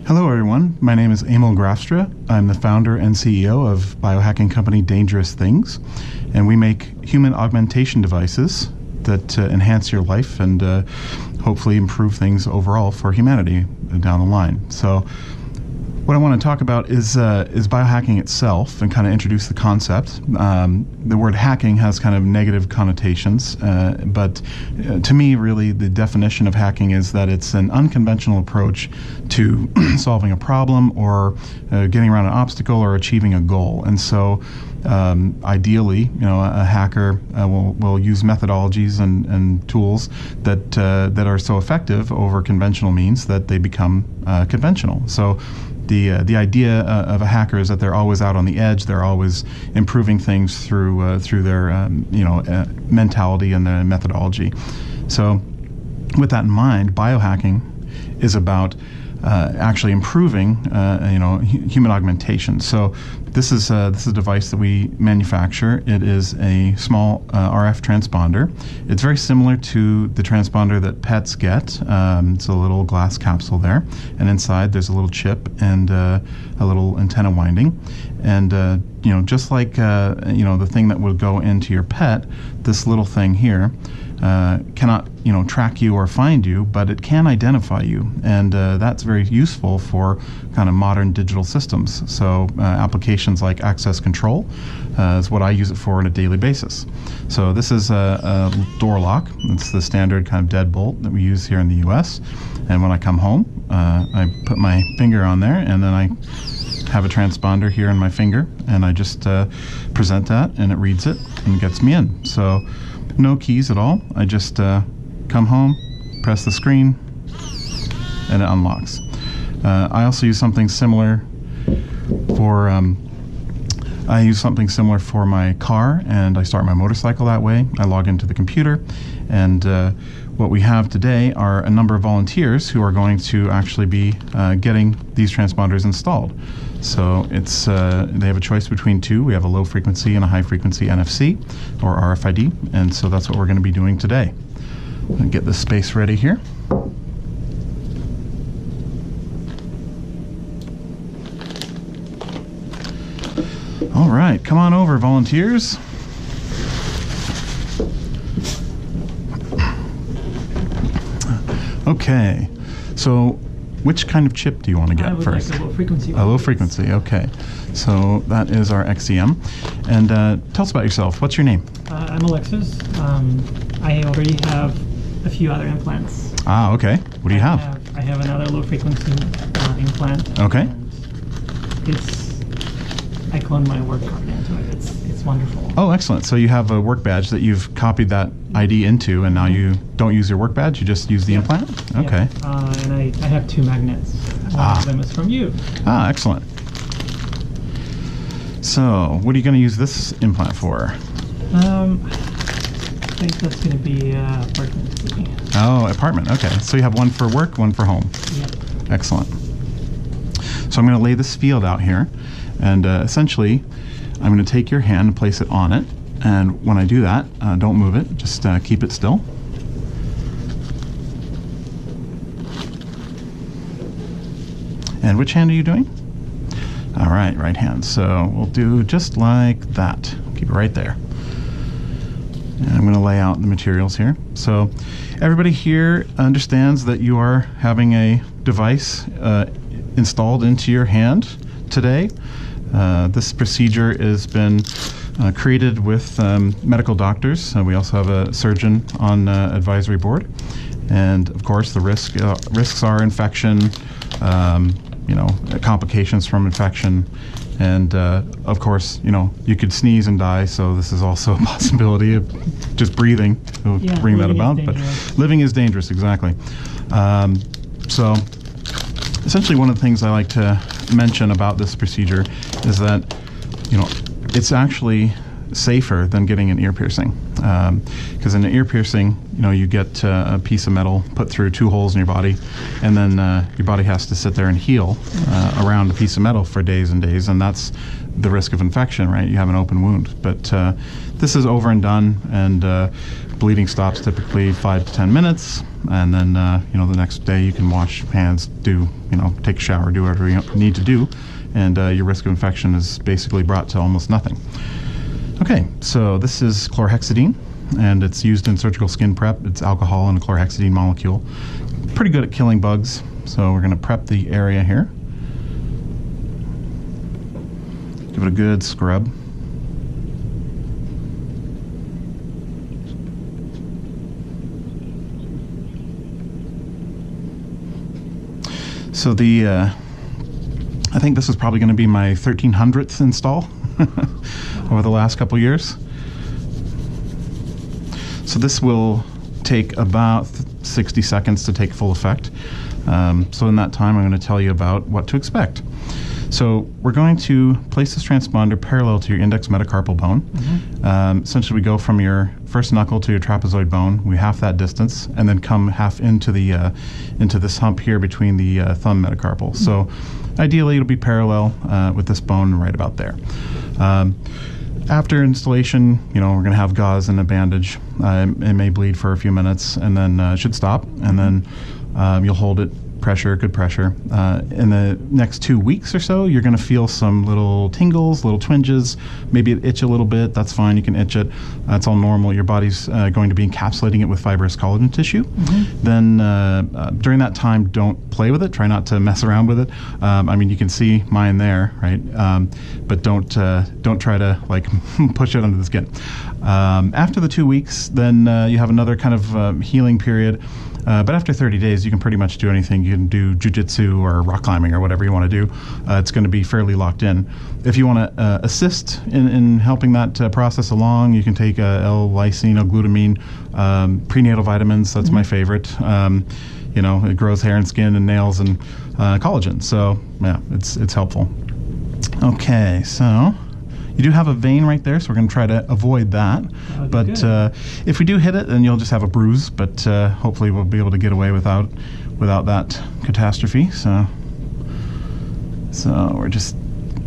Hello everyone, my name is Amal Graafstra. I'm the founder and CEO of biohacking company Dangerous Things, and we make human augmentation devices that enhance your life and hopefully improve things overall for humanity down the line. So what I want to talk about is biohacking itself and kind of introduce the concept. The word hacking has kind of negative connotations, but to me, really, the definition of hacking is that it's an unconventional approach to solving a problem or getting around an obstacle or achieving a goal. And so ideally, a hacker will use methodologies and tools that are so effective over conventional means that they become conventional. So the idea of a hacker is that they're always out on the edge. They're always improving things through their mentality and their methodology. So, with that in mind, biohacking is about actually improving human augmentation. So this is a device that we manufacture. It is a small Rf transponder. It's very similar to the transponder that pets get. It's a little glass capsule there, and inside there's a little chip and a little antenna winding. And just like the thing that would go into your pet, this little thing here cannot track you or find you, but it can identify you, and that's very useful for kind of modern digital systems. So applications like access control is what I use it for on a daily basis. So this is a door lock. It's the standard kind of deadbolt that we use here in the US, and when I come home I put my finger on there, and then I have a transponder here in my finger, and I just present that, and it reads it and gets me in. So no keys at all. I just come home, press the screen, and it unlocks. I also use something similar for my car, and I start my motorcycle that way. I log into the computer, and what we have today are a number of volunteers who are going to actually be getting these transponders installed. So it's they have a choice between two. We have a low frequency and a high frequency NFC or RFID, and so that's what we're going to be doing today. I'm going to get this space ready here. All right, come on over, volunteers. Okay, so which kind of chip do you want to get first? Like a low frequency. A low frequency, okay. So that is our XEM. And tell us about yourself. What's your name? I'm Alexis. I already have a few other implants. Ah, okay. What do you have? I have another low frequency implant. Okay. And I cloned my work card into it. It's wonderful. Oh, excellent. So you have a work badge that you've copied that ID into, and now you don't use your work badge, you just use the implant? Okay. Yeah. And I have two magnets. One of them is from you. Ah, excellent. So what are you going to use this implant for? I think that's going to be apartment. Oh, apartment. Okay. So you have one for work, one for home. Yep. Excellent. So I'm going to lay this field out here, and essentially I'm going to take your hand and place it on it. And when I do that, don't move it, just keep it still. And which hand are you doing? All right, right hand. So we'll do just like that. Keep it right there. And I'm going to lay out the materials here. So everybody here understands that you are having a device installed into your hand today. This procedure has been created with medical doctors. We also have a surgeon on advisory board, and of course the risks are infection, complications from infection, and of course you could sneeze and die. So this is also a possibility of just breathing will bring that about. But living is dangerous, exactly. So essentially, one of the things I like to mention about this procedure is that it's actually safer than getting an ear piercing, because in an ear piercing you get a piece of metal put through two holes in your body, and then your body has to sit there and heal around a piece of metal for days and days, and that's the risk of infection, right? You have an open wound. But this is over and done, and bleeding stops typically 5 to 10 minutes. and then the next day you can wash hands, take a shower, do whatever you need to do, and your risk of infection is basically brought to almost nothing. Okay, so this is chlorhexidine, and it's used in surgical skin prep. It's alcohol and a chlorhexidine molecule. Pretty good at killing bugs, so we're going to prep the area here. Give it a good scrub. So I think this is probably going to be my 1300th install over the last couple years. So this will take about 60 seconds to take full effect. So in that time, I'm going to tell you about what to expect. So we're going to place this transponder parallel to your index metacarpal bone. Essentially, we go from your first knuckle to your trapezoid bone. We half that distance, and then come half into this hump here between the thumb metacarpal. So ideally, it'll be parallel with this bone right about there. After installation, we're going to have gauze and a bandage. It may bleed for a few minutes, and then it should stop. And then you'll hold it good pressure. In the next 2 weeks or so, you're going to feel some little tingles, little twinges, maybe it itch a little bit. That's fine. You can itch it. That's all normal. Your body's going to be encapsulating it with fibrous collagen tissue. Then during that time, don't play with it. Try not to mess around with it. You can see mine there, right? But don't try to push it under the skin. After the 2 weeks, then you have another kind of healing period. But after 30 days, you can pretty much do anything. You can do jujitsu or rock climbing or whatever you want to do. It's going to be fairly locked in. If you want to assist in helping that process along, you can take L-lysine, L-glutamine, prenatal vitamins. That's my favorite. It grows hair and skin and nails and collagen. So yeah, it's helpful. Okay, so you do have a vein right there, so we're going to try to avoid that. But if we do hit it, then you'll just have a bruise. But hopefully we'll be able to get away without that catastrophe. So we're just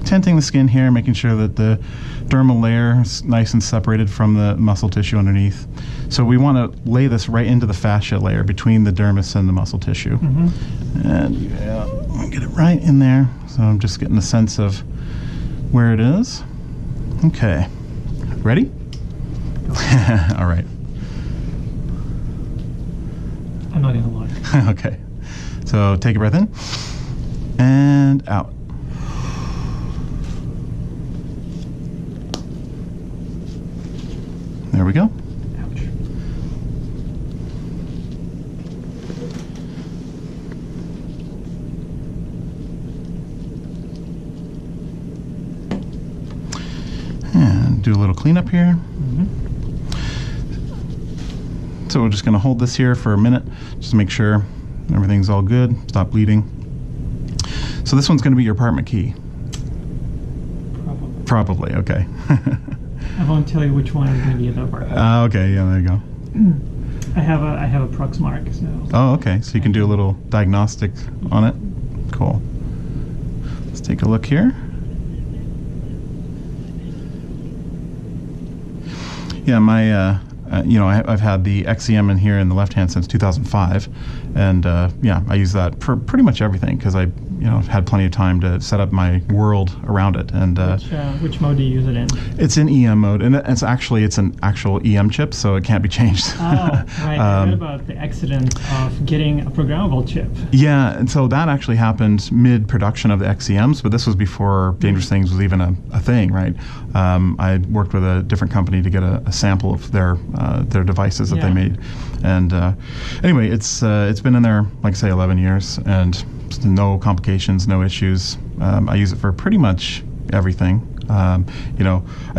tenting the skin here, making sure that the dermal layer is nice and separated from the muscle tissue underneath. So we want to lay this right into the fascia layer between the dermis and the muscle tissue. And get it right in there. So I'm just getting a sense of where it is. Okay, ready? All right. I'm not gonna lie. Okay, so take a breath in and out. There we go. Ouch. And do a little cleanup here. So we're just going to hold this here for a minute, just to make sure everything's all good, stop bleeding. So this one's going to be your apartment key. Probably, okay. I won't tell you which one is going to be in the apartment. Okay, yeah, there you go. I have a Proxmark, so. Oh, okay, so you can do a little diagnostic on it. Cool. Let's take a look here. Yeah, my I've had the XEM in here in the left hand since 2005, and I use that for pretty much everything because I had plenty of time to set up my world around it. And which mode do you use it in? It's in EM mode, and it's an actual EM chip, so it can't be changed. Oh, right. I read about the accident of getting a programmable chip. Yeah, and so that actually happened mid-production of the XEMs, but this was before Dangerous Things was even a thing, right? I worked with a different company to get a sample of their devices that they made, and anyway, it's been in there, like I say, 11 years, and no complications, no issues. I use it for pretty much everything. I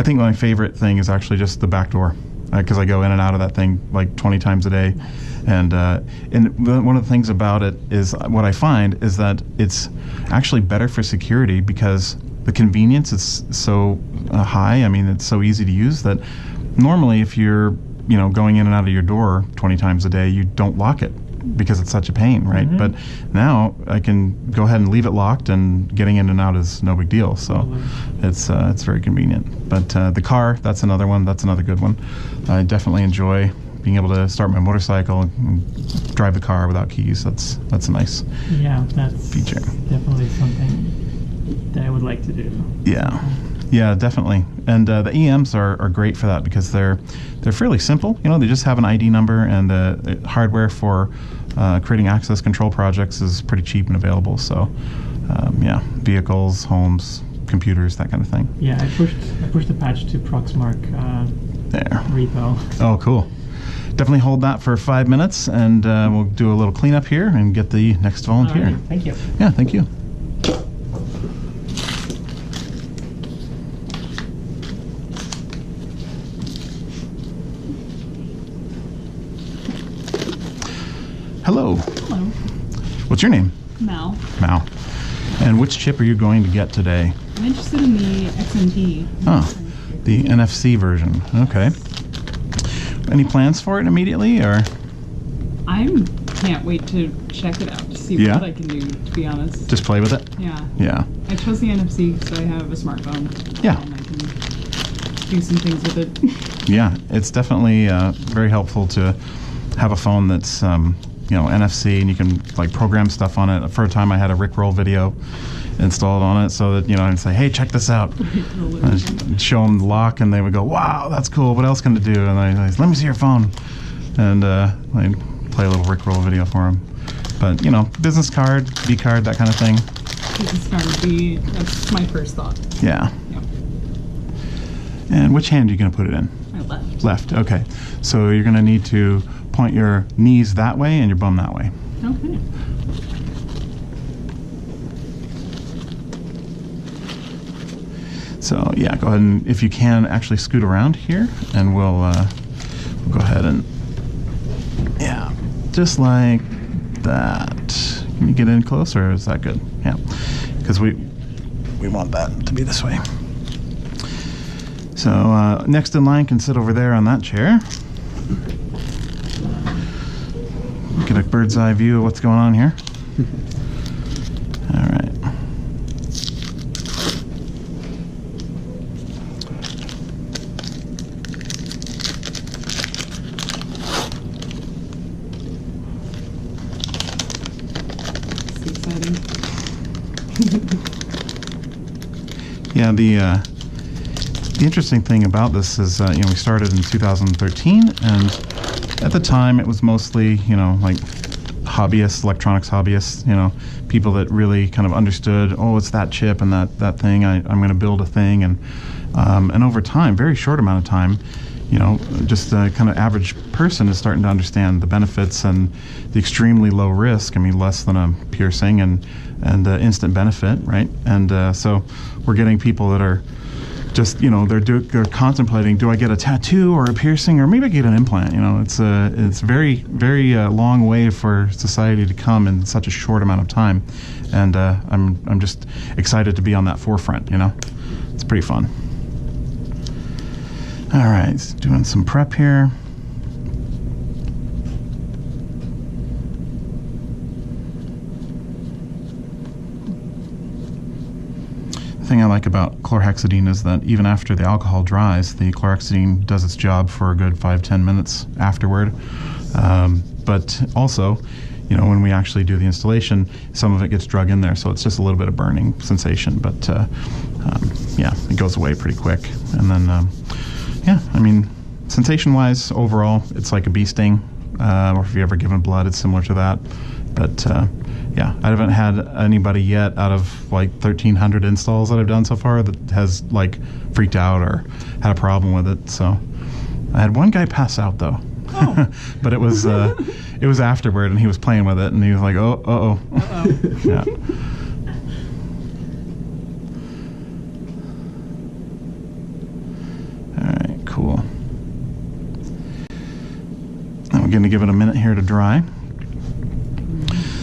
think my favorite thing is actually just the back door, because I go in and out of that thing like 20 times a day. And one of the things about it is what I find is that it's actually better for security because the convenience is so high. I mean, it's so easy to use that normally if you're going in and out of your door 20 times a day, you don't lock it because it's such a pain, right? Mm-hmm. But now I can go ahead and leave it locked, and getting in and out is no big deal. So it's very convenient. But the car, that's another one. That's another good one. I definitely enjoy being able to start my motorcycle and drive the car without keys. That's a nice that's feature. Definitely something that I would like to do. Yeah, definitely. And the EMs are great for that because they're fairly simple. You know, they just have an ID number, and the hardware for creating access control projects is pretty cheap and available. So, vehicles, homes, computers, that kind of thing. Yeah, I pushed the patch to Proxmark there repo. Oh, cool. Definitely hold that for 5 minutes, and we'll do a little cleanup here and get the next volunteer. Alright, thank you. Yeah, thank you. Hello. Hello. What's your name? Mal. Mal. And which chip are you going to get today? I'm interested in the XMP. Oh, the NFC version. Okay. Any plans for it immediately, or? I can't wait to check it out to see Yeah? what I can do, to be honest. Just play with it? Yeah. Yeah. I chose the NFC because I have a smartphone. Yeah. And I can do some things with it. Yeah, it's definitely very helpful to have a phone that's NFC, and you can like program stuff on it. For a time I had a Rickroll video installed on it so that, I'd say, hey, check this out. I'd show them the lock, and they would go, wow, that's cool. What else can it do? And I'd say, let me see your phone. And I'd play a little Rickroll video for them. But, business card, V card, that kind of thing. Business card would be, that's my first thought. Yeah. Yeah. And which hand are you going to put it in? My left. Left, okay. So you're going to need to point your knees that way and your bum that way. Okay. So yeah, go ahead and, if you can, actually scoot around here, and we'll go ahead and, yeah, just like that. Can you get in closer, or is that good? Yeah, because we want that to be this way. So next in line can sit over there on that chair. Get a bird's eye view of what's going on here. All right. It's exciting. Yeah, the interesting thing about this is, we started in 2013, and at the time it was mostly, like hobbyists, electronics hobbyists, people that really kind of understood, oh, it's that chip and that thing, I'm going to build a thing, and over time, very short amount of time, just a kind of average person is starting to understand the benefits and the extremely low risk. I mean, less than a piercing and instant benefit, right? And so we're getting people that are just, they're contemplating, do I get a tattoo or a piercing, or maybe I get an implant? It's very, very long way for society to come in such a short amount of time, and I'm just excited to be on that forefront. It's pretty fun. All right, doing some prep here. The thing I like about chlorhexidine is that even after the alcohol dries, the chlorhexidine does its job for a good 5-10 minutes afterward. But also, when we actually do the installation, some of it gets drug in there, so it's just a little bit of burning sensation. But it goes away pretty quick. And then, sensation-wise, overall, it's like a bee sting. Or if you've ever given blood, it's similar to that. But I haven't had anybody yet out of like 1,300 installs that I've done so far that has like freaked out or had a problem with it. So I had one guy pass out though. Oh. But it was afterward, and he was playing with it, and he was like, oh. Yeah. All right, cool. And we're going to give it a minute here to dry.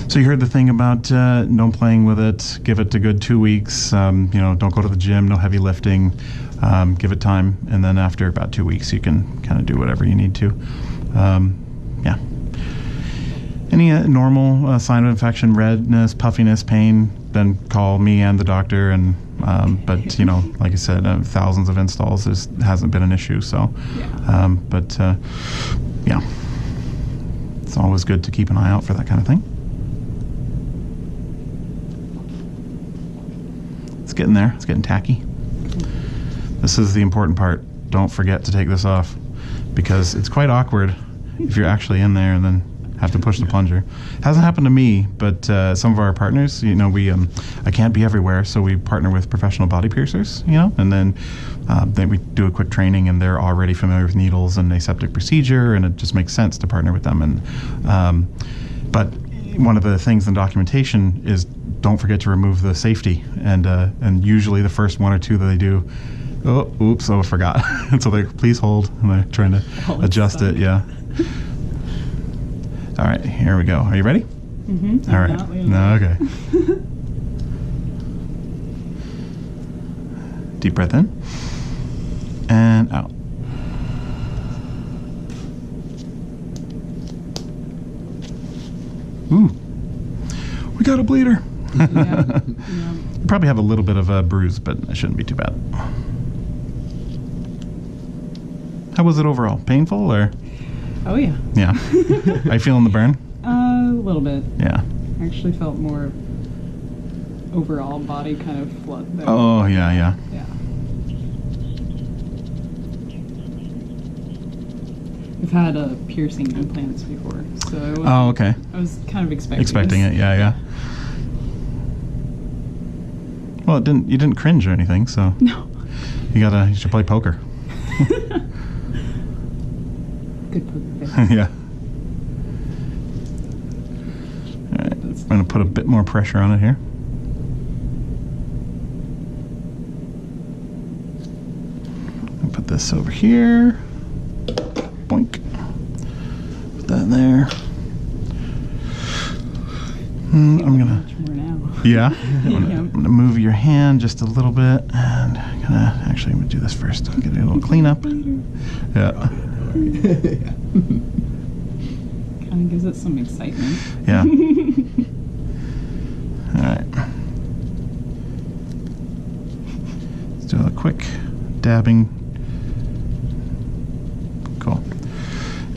So you heard the thing about no playing with it. Give it a good 2 weeks. Don't go to the gym. No heavy lifting. Give it time, and then after about 2 weeks, you can kind of do whatever you need to. Any normal sign of infection, redness, puffiness, pain, then call me and the doctor. And but like I said, thousands of installs, there hasn't been an issue. So, Yeah. It's always good to keep an eye out for that kind of thing. It's getting there. It's getting tacky. This is the important part. Don't forget to take this off, because it's quite awkward if you're actually in there and then have to push the plunger. Hasn't happened to me, but some of our partners, you know, I can't be everywhere, so we partner with professional body piercers, you know, and then we do a quick training, and they're already familiar with needles and aseptic procedure, and it just makes sense to partner with them. And but one of the things in documentation is don't forget to remove the safety, and usually the first one or two that they do, oh, oops, I forgot. And so they please hold, and they're trying to adjust it. Yeah. All right, here we go. Are you ready? Mm-hmm. All right. No, okay. Deep breath in and out. Ooh, we got a bleeder. Yeah. You probably have a little bit of a bruise, but it shouldn't be too bad. How was it overall? Painful or? Oh yeah. Yeah. Are you feeling the burn? A little bit. Yeah. I actually felt more overall body kind of flood there. Oh, yeah, yeah. Yeah. I've had piercing implants before, so Oh, okay. I was kind of expecting it, yeah, yeah. Well, you didn't cringe or anything, so No. you should play poker. Good poker face. Yeah. All right, I'm going to put a bit more pressure on it here. I'll put this over here. Boink. Put that there. I'm going to... Much more now. Yeah? I'm going to move your hand just a little bit, and I'm going to do this first. I'll get a little cleanup. Yeah. Kind of gives it some excitement. Yeah. All right. Let's do a quick dabbing. Cool.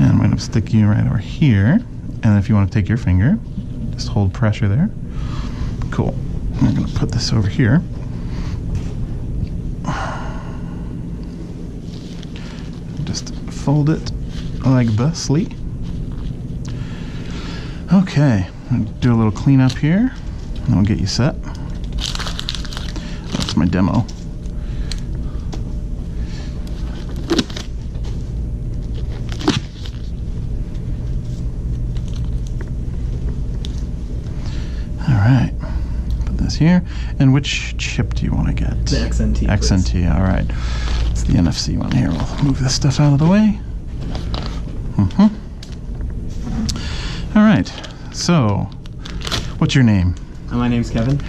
And I'm going to stick you right over here. And if you want to take your finger, just hold pressure there. Cool. I'm going to put this over here. Just fold it like thusly. Okay, I'm going to do a little cleanup here, and I'll get you set. That's my demo. All right, put this here. And which chip do you want to get? The XNT. XNT, all right. It's the NFC one here. We'll move this stuff out of the way. All right, so what's your name? My name's Kevin.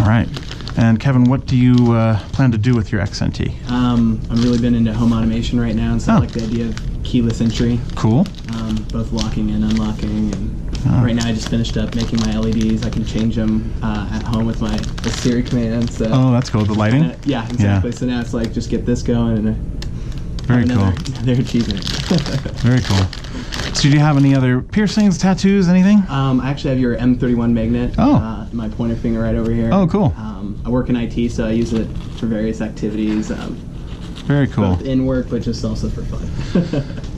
All right, and Kevin, what do you plan to do with your XNT? I've really been into home automation right now, and so I like the idea of keyless entry. Cool. Both locking and unlocking, and right now I just finished up making my LEDs. I can change them at home with the Siri command. So oh, that's cool. The lighting? yeah, exactly. Yeah. So now it's like just get this going, and very cool. Another achievement. Very cool. So do you have any other piercings, tattoos, anything? I actually have your M31 magnet. Oh. My pointer finger right over here. Oh, cool. I work in IT, so I use it for various activities. Very cool. Both in work, but just also for fun.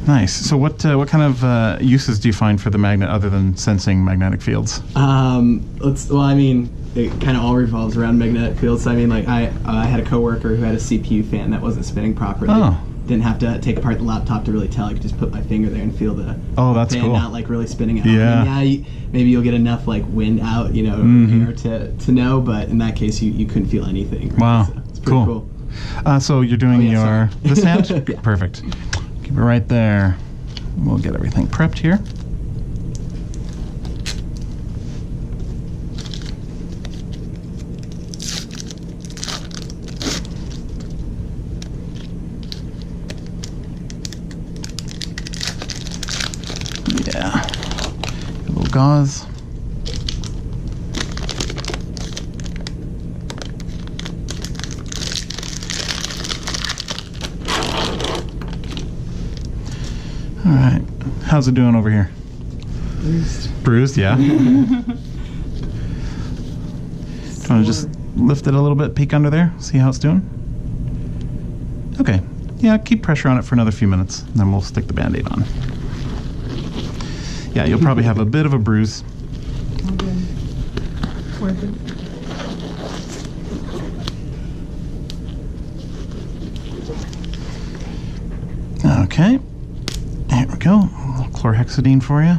Nice. So what kind of uses do you find for the magnet other than sensing magnetic fields? It kind of all revolves around magnetic fields. So, I mean, like I had a coworker who had a CPU fan that wasn't spinning properly. Oh. Didn't have to take apart the laptop to really tell. I could just put my finger there and feel the that's fan cool. not like really spinning out. Yeah. I mean, maybe you'll get enough like wind out, air to know. But in that case, you couldn't feel anything. Right? Wow. So it's pretty cool. So you're doing this hand? Yeah. Perfect. Keep it right there. We'll get everything prepped here. Yeah. A little gauze. How's it doing over here? Bruised, yeah. Do you want to just lift it a little bit, peek under there, see how it's doing? Okay. Yeah, keep pressure on it for another few minutes, and then we'll stick the Band-Aid on. Yeah, you'll probably have a bit of a bruise. Okay. Worth it. Okay. Here we go. A little chlorhexidine for you.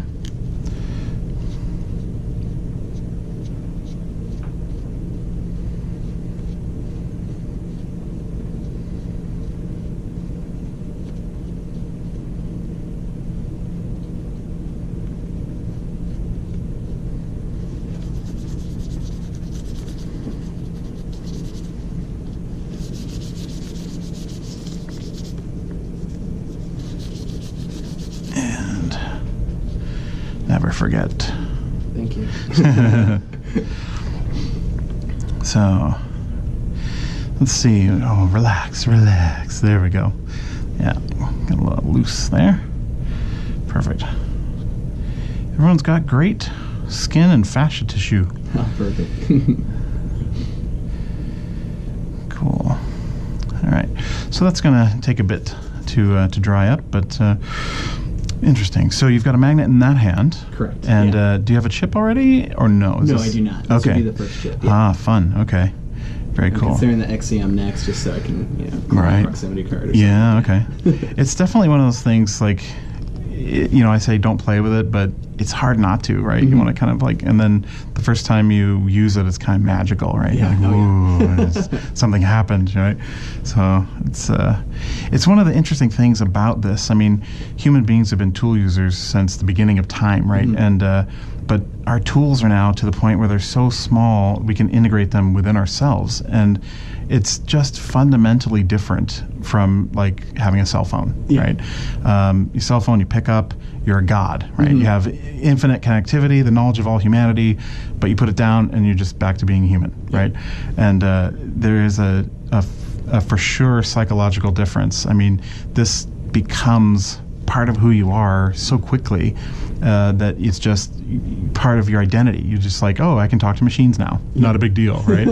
Never forget. Thank you. So, let's see. Oh, relax, relax. There we go. Yeah, got a little loose there. Perfect. Everyone's got great skin and fascia tissue. Oh, perfect. Cool. All right. So that's going to take a bit to dry up, but interesting. So you've got a magnet in that hand. Correct. And yeah. Do you have a chip already, or no? No, I do not. This Okay. would be the first chip. Yeah. Ah, fun. Okay. Very I'm cool. considering the XCM next, just so I can, call Right. my proximity card or something. Yeah, okay. It's definitely one of those things, like, I say don't play with it, but it's hard not to, right? You want to kind of and then the first time you use it, it's kind of magical, right? Yeah, You're like, ooh, something happened, right? So it's one of the interesting things about this. I mean, human beings have been tool users since the beginning of time, right? And but our tools are now to the point where they're so small we can integrate them within ourselves, and it's just fundamentally different from like having a cell phone, right? Your cell phone you pick up, you're a god, right? You have infinite connectivity, the knowledge of all humanity, but you put it down and you're just back to being human, right? And there is a for sure psychological difference. I mean, this becomes part of who you are so quickly that it's just part of your identity. You're just like, oh, I can talk to machines now. Not a big deal, right?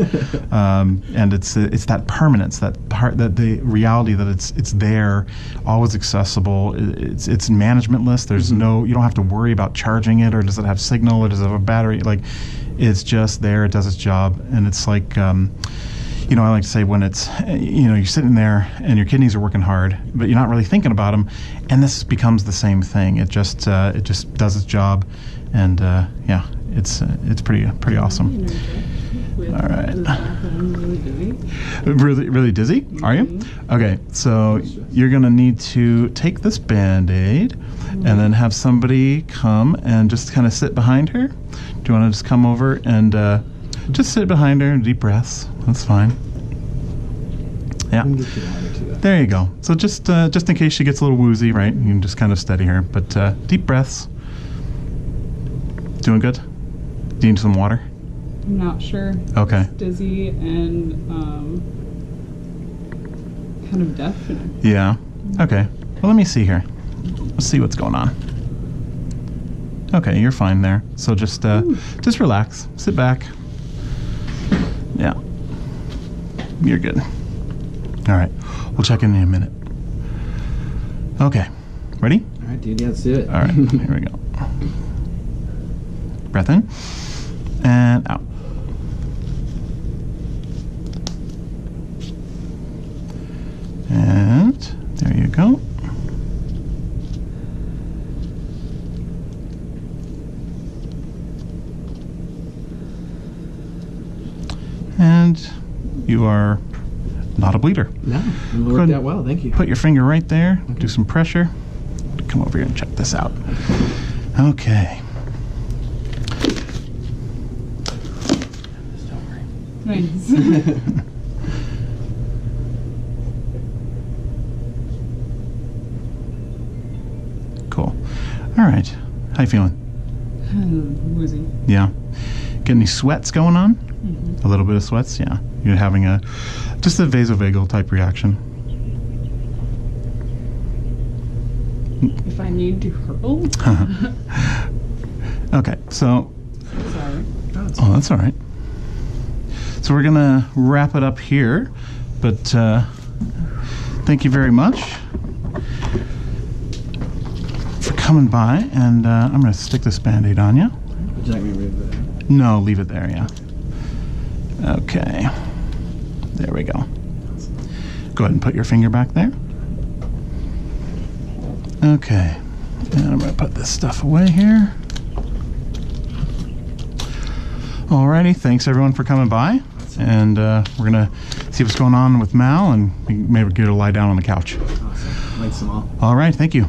And it's that permanence, that part, that the reality that it's there, always accessible. It's managementless. There's no, you don't have to worry about charging it, or does it have signal, or does it have a battery? Like, it's just there. It does its job, and it's like. I like to say when it's, you're sitting there and your kidneys are working hard, but you're not really thinking about them, and this becomes the same thing. It just does its job, and it's pretty awesome. All right. Really dizzy? Are you? Okay, so you're gonna need to take this Band-Aid and then have somebody come and just kind of sit behind her. Do you want to just come over and just sit behind her, deep breaths? That's fine. Yeah. There you go. So just in case she gets a little woozy, right? You can just kind of steady her. But deep breaths. Doing good? Do you need some water? I'm not sure. Okay. Just dizzy and kind of deaf. Yeah. Okay. Well, let me see here. Let's see what's going on. Okay, you're fine there. So just relax. Sit back. Yeah. You're good. All right. We'll check in a minute. Okay. Ready? All right, dude. Yeah, let's do it. All right. Here we go. Breath in and out. And there you go. And you are not a bleeder. No, it worked out well. Thank you. Put your finger right there. Okay. Do some pressure. Come over here and check this out. Okay. Nice. Cool. All right. How you feeling? Woozy. Yeah. Get any sweats going on? A little bit of sweats, yeah. You're having just a vasovagal type reaction. if I need to hurl. Okay, so Sorry. oh, that's all right. So we're gonna wrap it up here, but thank you very much for coming by, and I'm gonna stick this Band-Aid on you. Would you like me to move that? No, leave it there, yeah. Okay, there we go. Go ahead and put your finger back there. Okay, and I'm gonna put this stuff away here. Alrighty, thanks everyone for coming by, and we're gonna see what's going on with Mal, and maybe get her to lie down on the couch. Awesome. Thanks, Amal. All right, thank you.